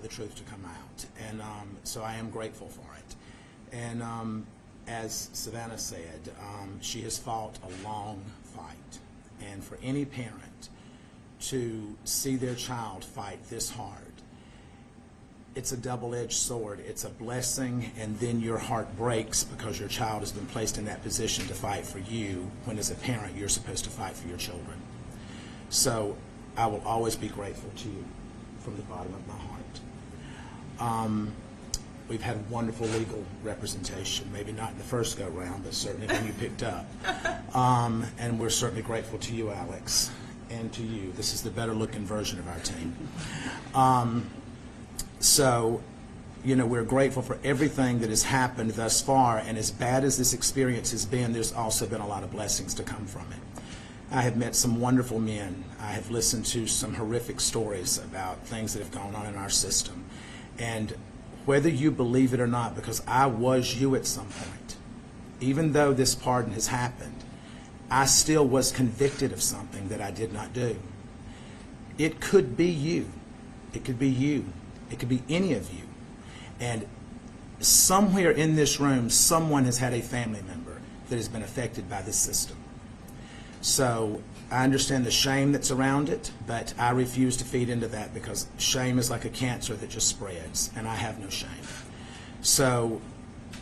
for the truth to come out. And so I am grateful for it. And as Savannah said, she has fought a long fight. And for any parent to see their child fight this hard, it's a double-edged sword. It's a blessing, and then your heart breaks because your child has been placed in that position to fight for you, when as a parent you're supposed to fight for your children. So I will always be grateful to you from the bottom of my heart. We've had wonderful legal representation, maybe not in the first go-round, but certainly when you picked up. And we're certainly grateful to you, Alex, and to you. This is the better-looking version of our team. So, you know, we're grateful for everything that has happened thus far, and as bad as this experience has been, there's also been a lot of blessings to come from it. I have met some wonderful men. I have listened to some horrific stories about things that have gone on in our system. And whether you believe it or not, because I was you at some point, even though this pardon has happened, I still was convicted of something that I did not do. It could be you. It could be you. It could be any of you. And somewhere in this room, someone has had a family member that has been affected by this system. So I understand the shame that's around it, but I refuse to feed into that, because shame is like a cancer that just spreads, and I have no shame. So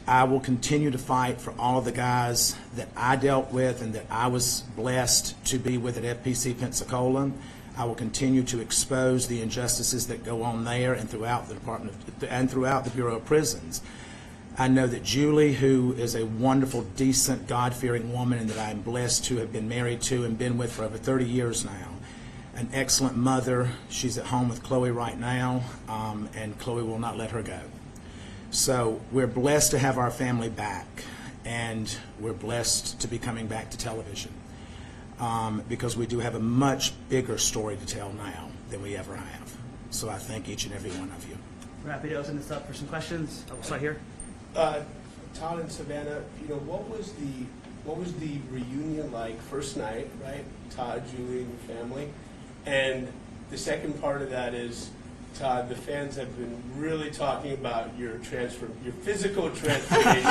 I will continue to fight for all of the guys that I dealt with and that I was blessed to be with at FPC Pensacola. I will continue to expose the injustices that go on there and throughout the Department of, and throughout the Bureau of Prisons. I know that Julie, who is a wonderful, decent, God-fearing woman, and that I am blessed to have been married to and been with for over 30 years now, an excellent mother. She's at home with Chloe right now, and Chloe will not let her go. So we're blessed to have our family back, and we're blessed to be coming back to television. Because we do have a much bigger story to tell now than we ever have. So I thank each and every one of you. We're happy to open this up for some questions. We'll start here. Todd and Savannah, you know, what was the reunion like first night, right? Todd, Julie, and your family. And the second part of that is, Todd, the fans have been really talking about your physical transformation.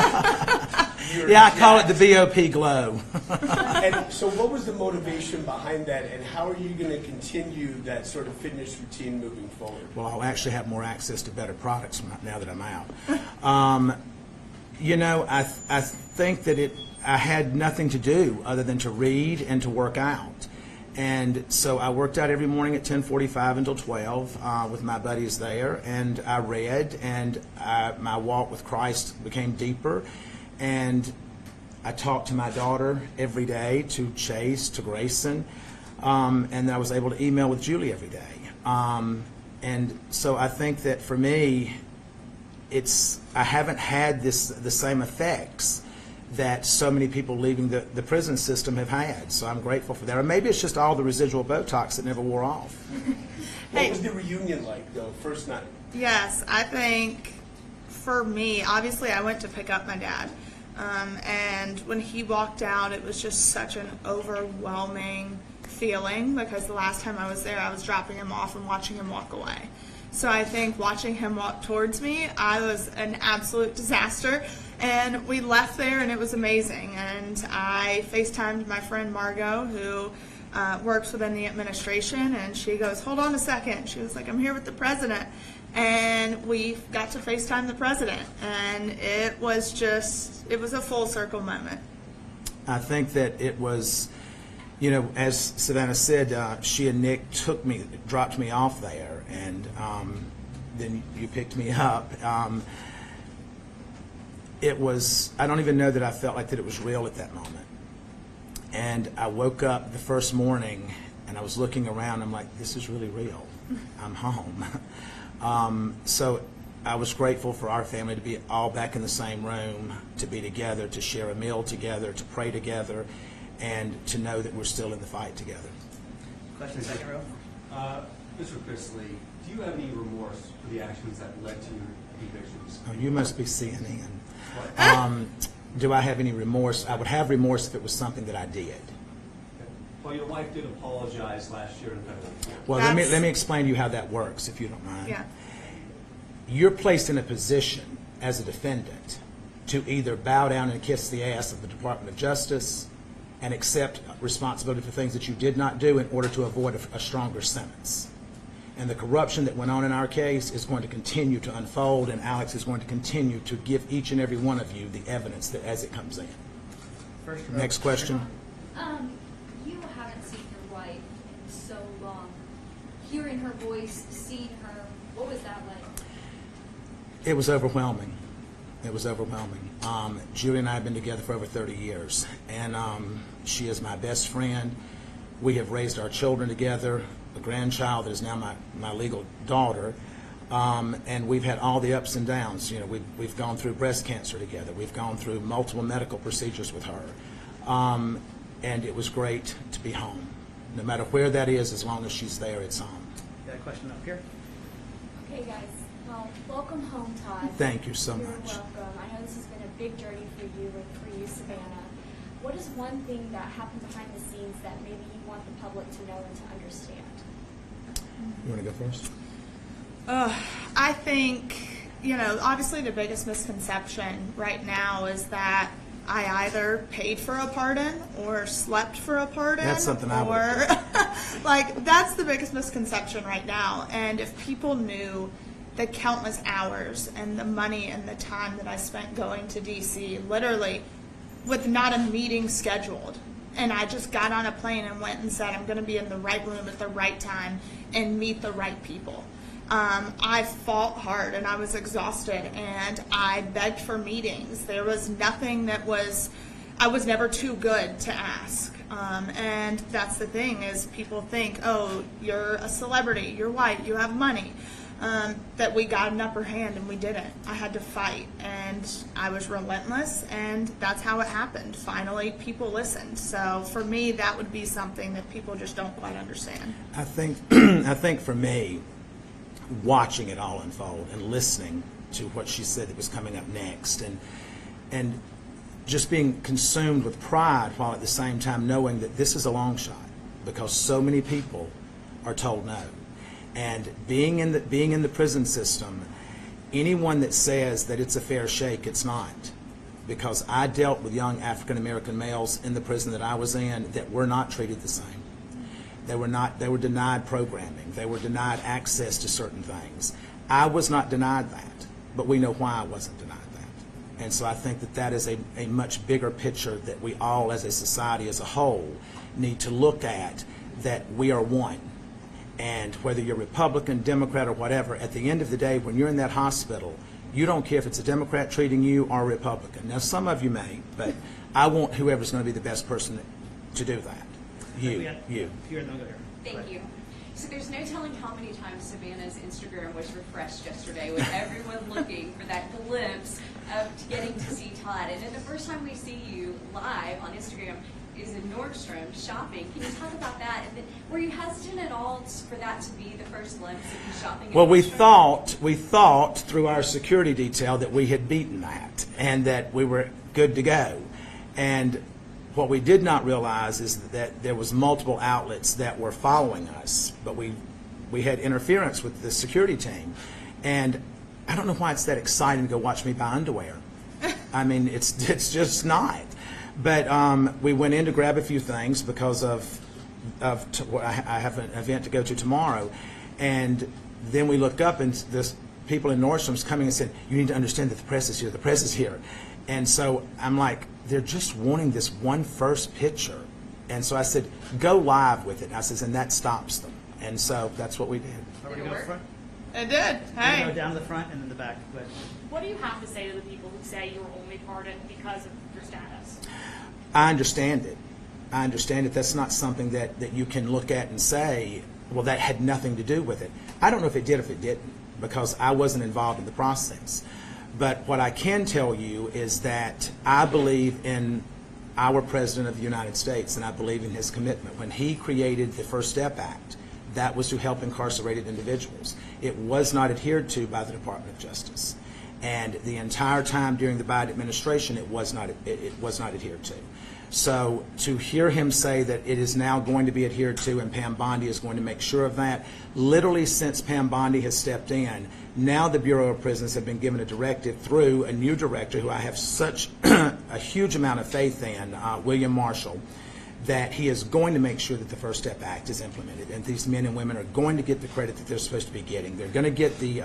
Yeah, I call it the VOP glow. And so what was the motivation behind that, and how are you going to continue that sort of fitness routine moving forward? Well, I'll actually have more access to better products now that I'm out. You know, I think that I had nothing to do other than to read and to work out. And so I worked out every morning at 10:45 until 12 with my buddies there, and I read, and my walk with Christ became deeper. And I talked to my daughter every day, to Chase, to Grayson, and I was able to email with Julie every day. And so I think that for me, I haven't had the same effects that so many people leaving the prison system have had. So I'm grateful for that. Or maybe it's just all the residual Botox that never wore off. What was the reunion like, though, first night? Yes, I think for me, obviously I went to pick up my dad. And when he walked out, it was just such an overwhelming feeling, because the last time I was there, I was dropping him off and watching him walk away. So I think watching him walk towards me, I was an absolute disaster. And we left there, and it was amazing. And I FaceTimed my friend Margot, who works within the administration, and she goes, "Hold on a second." She was like, "I'm here with the president." And we got to FaceTime the president, and it was a full circle moment. I think that it was, you know, as Savannah said, she and Nick dropped me off there, and then you picked me up. It was, I don't even know that I felt like that it was real at that moment. And I woke up the first morning, and I was looking around, I'm like, this is really real. I'm home. So I was grateful for our family to be all back in the same room, to be together, to share a meal together, to pray together, and to know that we're still in the fight together. Question second row. Mr. Chrisley, do you have any remorse for the actions that led to your convictions? Oh, you must be CNN. Do I have any remorse? I would have remorse if it was something that I did. Well, your wife did apologize last year in federal court. Well, let me explain to you how that works, if you don't mind. Yeah. you're placed in a position as a defendant to either bow down and kiss the ass of the Department of Justice and accept responsibility for things that you did not do in order to avoid a stronger sentence. And the corruption that went on in our case is going to continue to unfold, and Alex is going to continue to give each and every one of you the evidence that as it comes in. Next question. You haven't seen your wife in so long. Hearing her voice, seeing her, what was that like? It was overwhelming. It was overwhelming. Julie and I have been together for over 30 years, and she is my best friend. We have raised our children together, a grandchild that is now my legal daughter, and we've had all the ups and downs. You know, we've gone through breast cancer together. We've gone through multiple medical procedures with her, and it was great to be home. No matter where that is, as long as she's there, it's home. Got a question up here? Okay, guys. Well, welcome home, Todd. Thank you so You're much. welcome. I know this has been a big journey for you and for you, Savannah. What is one thing that happened behind the scenes that maybe you want the public to know and to understand? You want to go first? I think, obviously the biggest misconception right now is that I either paid for a pardon or slept for a pardon. That's something I would like, that's the biggest misconception right now. And if people knew the countless hours and the money and the time that I spent going to D.C., literally with not a meeting scheduled, and I just got on a plane and went and said, I'm going to be in the right room at the right time and meet the right people. I fought hard and I was exhausted and I begged for meetings. There was nothing I was never too good to ask. And that's the thing is people think, oh, you're a celebrity, you're white, you have money. That we got an upper hand and we didn't. I had to fight and I was relentless and that's how it happened. Finally, people listened. So for me, that would be something that people just don't quite understand. I think for me, watching it all unfold and listening to what she said that was coming up next and just being consumed with pride while at the same time knowing that this is a long shot because so many people are told no. And being in the prison system, anyone that says that it's a fair shake, it's not. Because I dealt with young African American males in the prison that I was in that were not treated the same. They were denied programming. They were denied access to certain things. I was not denied that, but we know why I wasn't denied that. And so I think that is a much bigger picture that we all as a society as a whole need to look at, that we are one. And whether you're Republican, Democrat, or whatever, at the end of the day, when you're in that hospital, you don't care if it's a Democrat treating you or a Republican. Now, some of you may, but I want whoever's going to be the best person to do that. You. Here and then go here. Thank you. So there's no telling how many times Savannah's Instagram was refreshed yesterday with everyone looking for that glimpse of getting to see Todd. And then the first time we see you live on Instagram is in Nordstrom shopping. Can you talk about that? And then, were you hesitant at all for that to be the first glimpse of you shopping? Well, we thought through our security detail that we had beaten that and that we were good to go. And what we did not realize is that there was multiple outlets that were following us, but we had interference with the security team. And I don't know why it's that exciting to go watch me buy underwear. I mean, it's just not. But we went in to grab a few things because I have an event to go to tomorrow, and then we looked up and this people in Nordstrom's coming and said, "You need to understand that the press is here. The press is here," and so I'm like, they're just wanting this one first picture, and so I said, "Go live with it." I says, and that stops them, and so that's what we did. Are we Did it going to go work? front? It did. We're Hey. going to go down to the front and then the back. But What do you have to say to the people who say you were only pardoned because of your status? I understand it. I understand it. That's not something that you can look at and say, well, that had nothing to do with it. I don't know if it did or if it didn't, because I wasn't involved in the process. But what I can tell you is that I believe in our President of the United States, and I believe in his commitment. When he created the First Step Act, that was to help incarcerated individuals. It was not adhered to by the Department of Justice. And the entire time during the Biden administration, it was not adhered to. So to hear him say that it is now going to be adhered to and Pam Bondi is going to make sure of that, literally since Pam Bondi has stepped in, now the Bureau of Prisons have been given a directive through a new director who I have such a huge amount of faith in, William Marshall, that he is going to make sure that the First Step Act is implemented, and these men and women are going to get the credit that they're supposed to be getting. They're going to get the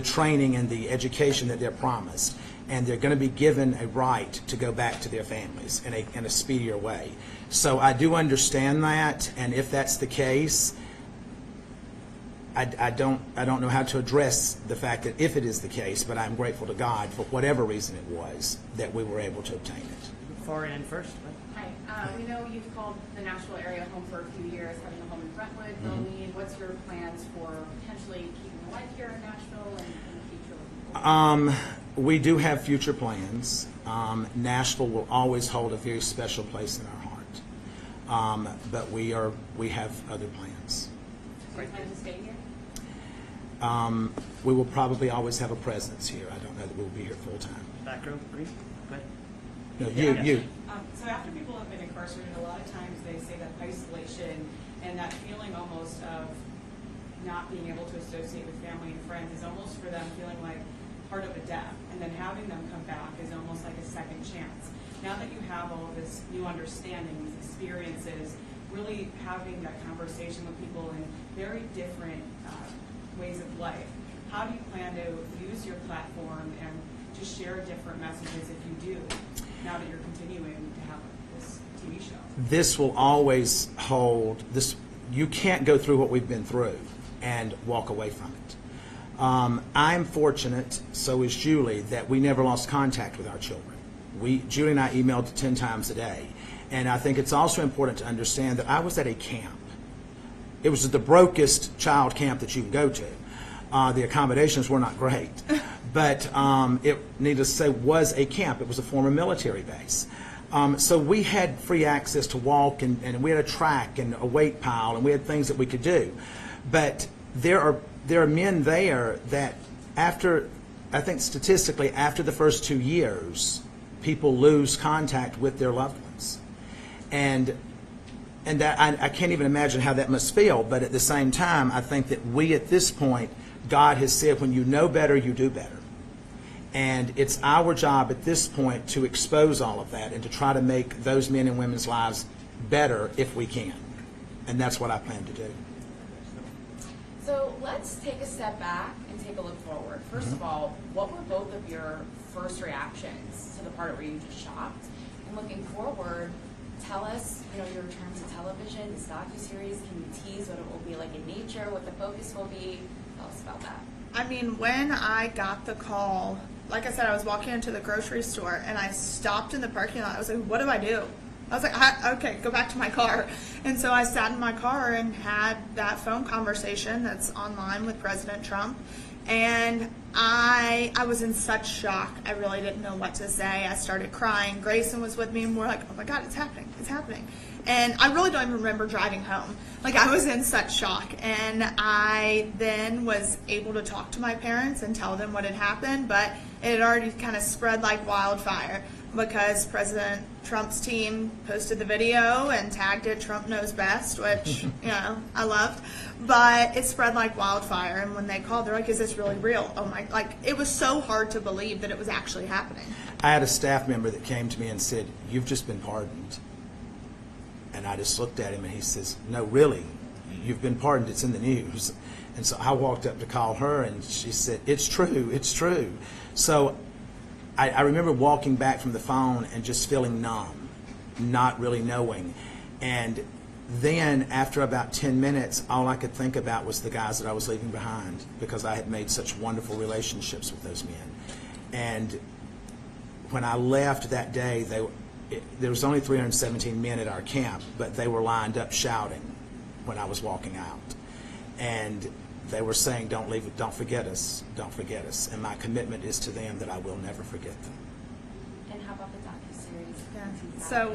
training and the education that they're promised, and they're going to be given a right to go back to their families in a speedier way. So I do understand that, and if that's the case, I don't know how to address the fact that if it is the case, but I'm grateful to God for whatever reason it was that we were able to obtain it. Far in first. Hi. We know you've called the Nashville area home for a few years, having a home in Brentwood, Moline. What's your plans for potentially keeping a life here in Nashville and in the future? We do have future plans. Nashville will always hold a very special place in our heart, but we have other plans. Do you plan to stay here? We will probably always have a presence here. I don't know that we'll be here full time. Back row, green. Go ahead. No, Yeah. you. So after people have been incarcerated, a lot of times they say that isolation and that feeling almost of not being able to associate with family and friends is almost for them feeling like part of a death. And then having them come back is almost like a second chance. Now that you have all of this new understanding, these experiences, really having that conversation with people in very different ways of life, how do you plan to use your platform and to share different messages if you do, now that you're continuing to have this TV show? This will always hold this. You can't go through what we've been through and walk away from it. I'm fortunate, so is Julie, that we never lost contact with our children. Julie and I emailed 10 times a day. And I think it's also important to understand that I was at a camp. It was the brokest child camp that you can go to. The accommodations were not great. But it, needless to say, was a camp. It was a former military base. So we had free access to walk, and we had a track and a weight pile, and we had things that we could do. But there are men there that after, I think statistically, after the first 2 years, people lose contact with their loved ones. And that, I can't even imagine how that must feel, but at the same time, I think that we at this point, God has said, when you know better, you do better. And it's our job at this point to expose all of that and to try to make those men and women's lives better if we can. And that's what I plan to do. So let's take a step back and take a look forward. First of all, what were both of your first reactions to the part where you just shocked? And looking forward, tell us, your return to television, this docuseries. Can you tease what it will be like in nature, what the focus will be? Tell us about that. I mean, when I got the call, like I said, I was walking into the grocery store and I stopped in the parking lot. I was like, what do I do? I was like, okay, go back to my car. And so I sat in my car and had that phone conversation that's online with President Trump. And I was in such shock. I really didn't know what to say. I started crying. Grayson was with me, and we're like, oh my God, it's happening. It's happening. And I really don't even remember driving home. Like, I was in such shock. And I then was able to talk to my parents and tell them what had happened, but it had already kind of spread like wildfire because President Trump's team posted the video and tagged it Trump Knows Best, which, I loved. But it spread like wildfire. And when they called, they're like, is this really real? Oh my, it was so hard to believe that it was actually happening. I had a staff member that came to me and said, you've just been pardoned. And I just looked at him and he says, no, really, you've been pardoned. It's in the news. And so I walked up to call her and she said, it's true, it's true. So I remember walking back from the phone and just feeling numb, not really knowing. And then after about 10 minutes, all I could think about was the guys that I was leaving behind because I had made such wonderful relationships with those men. And when I left that day, there was only 317 men at our camp, but they were lined up shouting when I was walking out. And they were saying, don't leave it, don't forget us, don't forget us. And my commitment is to them that I will never forget them. And how about the docuseries? Yeah. So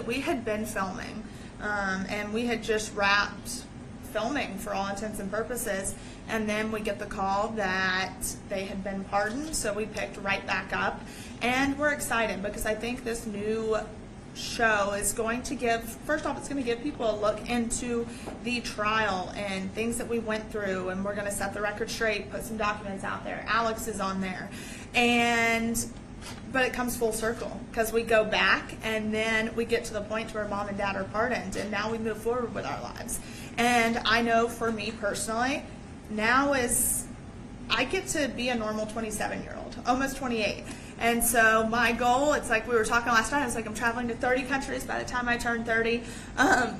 we had been filming, and we had just wrapped filming for all intents and purposes, and then we get the call that they had been pardoned, so we picked right back up, and we're excited because I think this new show is going to give, first off, it's going to give people a look into the trial and things that we went through, and we're going to set the record straight, put some documents out there. Alex is on there. But it comes full circle because we go back and then we get to the point where mom and dad are pardoned, and now we move forward with our lives. And I know for me personally, now I get to be a normal 27-year-old, almost 28. And so my goal, it's like we were talking last night, it's like I'm traveling to 30 countries by the time I turn 30.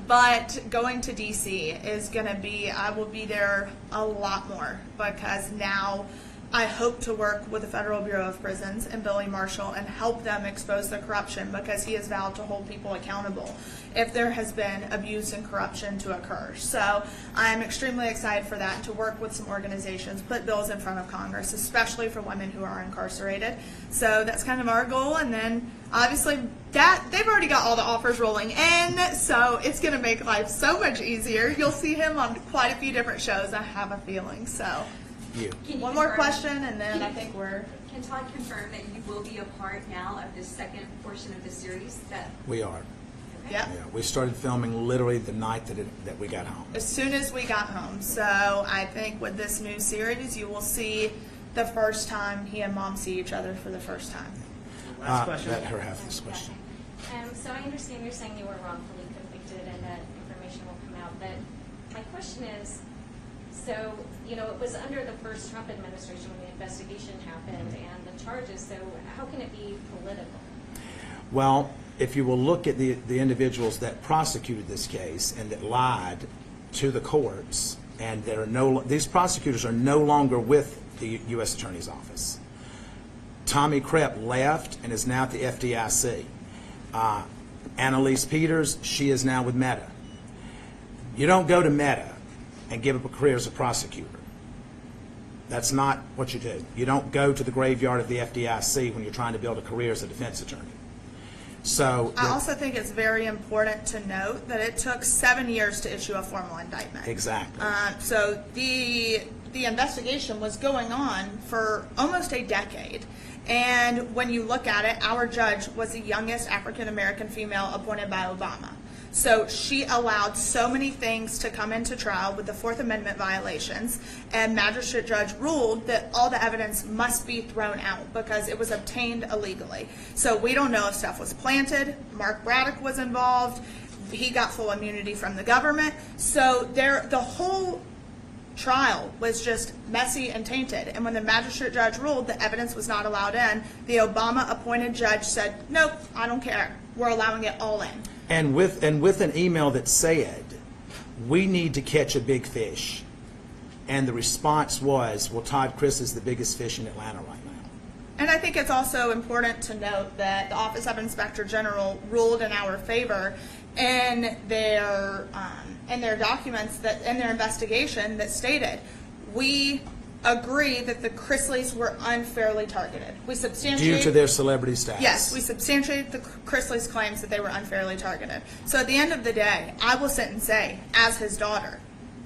But going to DC is going to be, I will be there a lot more because now I hope to work with the Federal Bureau of Prisons and Billy Marshall and help them expose the corruption because he has vowed to hold people accountable if there has been abuse and corruption to occur. So I'm extremely excited for that and to work with some organizations, put bills in front of Congress, especially for women who are incarcerated. So that's kind of our goal. And then obviously they've already got all the offers rolling in, so it's going to make life so much easier. You'll see him on quite a few different shows, I have a feeling. So. Can you One more confirm- question, and then I think we're... Can Todd confirm that you will be a part now of the second portion of the series? We are. Yep. Yeah, we started filming literally the night that we got home. As soon as we got home. So I think with this new series, you will see the first time he and mom see each other for the first time. Last question. Let her have this question. So I understand you're saying you were wrongfully convicted and that information will come out, but my question is, so, you know, it was under the first Trump administration when the investigation happened and the charges, so how can it be political? Well, if you will look at the individuals that prosecuted this case and that lied to the courts, and these prosecutors are no longer with the U.S. Attorney's Office. Tommy Krepp left and is now at the FDIC. Annalise Peters, she is now with Meta. You don't go to Meta and give up a career as a prosecutor. That's not what you do. You don't go to the graveyard of the FDIC when you're trying to build a career as a defense attorney. So I also think it's very important to note that it took 7 years to issue a formal indictment. Exactly. So the investigation was going on for almost a decade. And when you look at it, our judge was the youngest African-American female appointed by Obama. So she allowed so many things to come into trial with the Fourth Amendment violations, and magistrate judge ruled that all the evidence must be thrown out because it was obtained illegally. So we don't know if stuff was planted. Mark Braddock was involved. He got full immunity from the government. So the whole trial was just messy and tainted. And when the magistrate judge ruled the evidence was not allowed in, the Obama appointed judge said, nope, I don't care. We're allowing it all in. And with an email that said, we need to catch a big fish. And the response was, well, Todd Chrisley is the biggest fish in Atlanta right now. And I think it's also important to note that the Office of Inspector General ruled in our favor in their documents, that in their investigation, that stated, we agree that the Chrisleys were unfairly targeted. We substantiate Due to their celebrity status. Yes, we substantiate the Chrisley's claims that they were unfairly targeted. So at the end of the day, I will sit and say, as his daughter,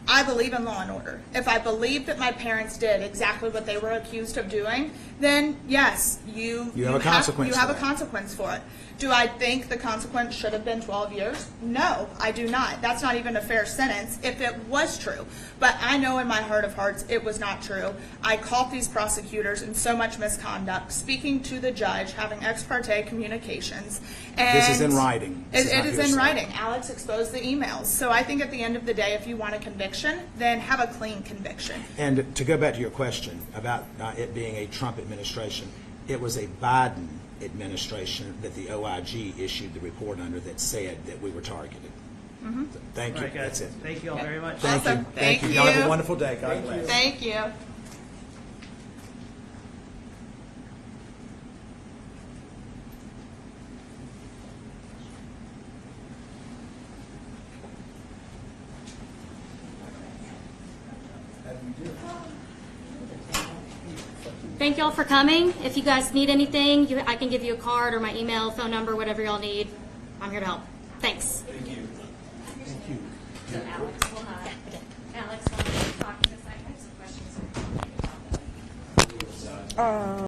I believe in law and order. If I believe that my parents did exactly what they were accused of doing, then yes, you have a consequence. You have for a that. consequence for it. Do I think the consequence should have been 12 years? No, I do not. That's not even a fair sentence if it was true. But I know in my heart of hearts it was not true. I caught these prosecutors in so much misconduct, speaking to the judge, having ex parte communications. And This is in writing. This is It not is in hearsay. writing. Alex exposed the emails. So I think at the end of the day, if you want a conviction, then have a clean conviction. And to go back to your question about it being a Trump administration, it was a Biden administration that the OIG issued the report under that said that we were targeted. So, thank All you. right, guys. That's it. Thank you all very much. Thank Awesome. you. Thank you. Y'all have you. a wonderful day. God bless. Thank you. Thank y'all for coming. If you guys need anything, I can give you a card or my email, phone number, whatever y'all need. I'm here to help. Thanks. So Alex will talk to us. I have some questions.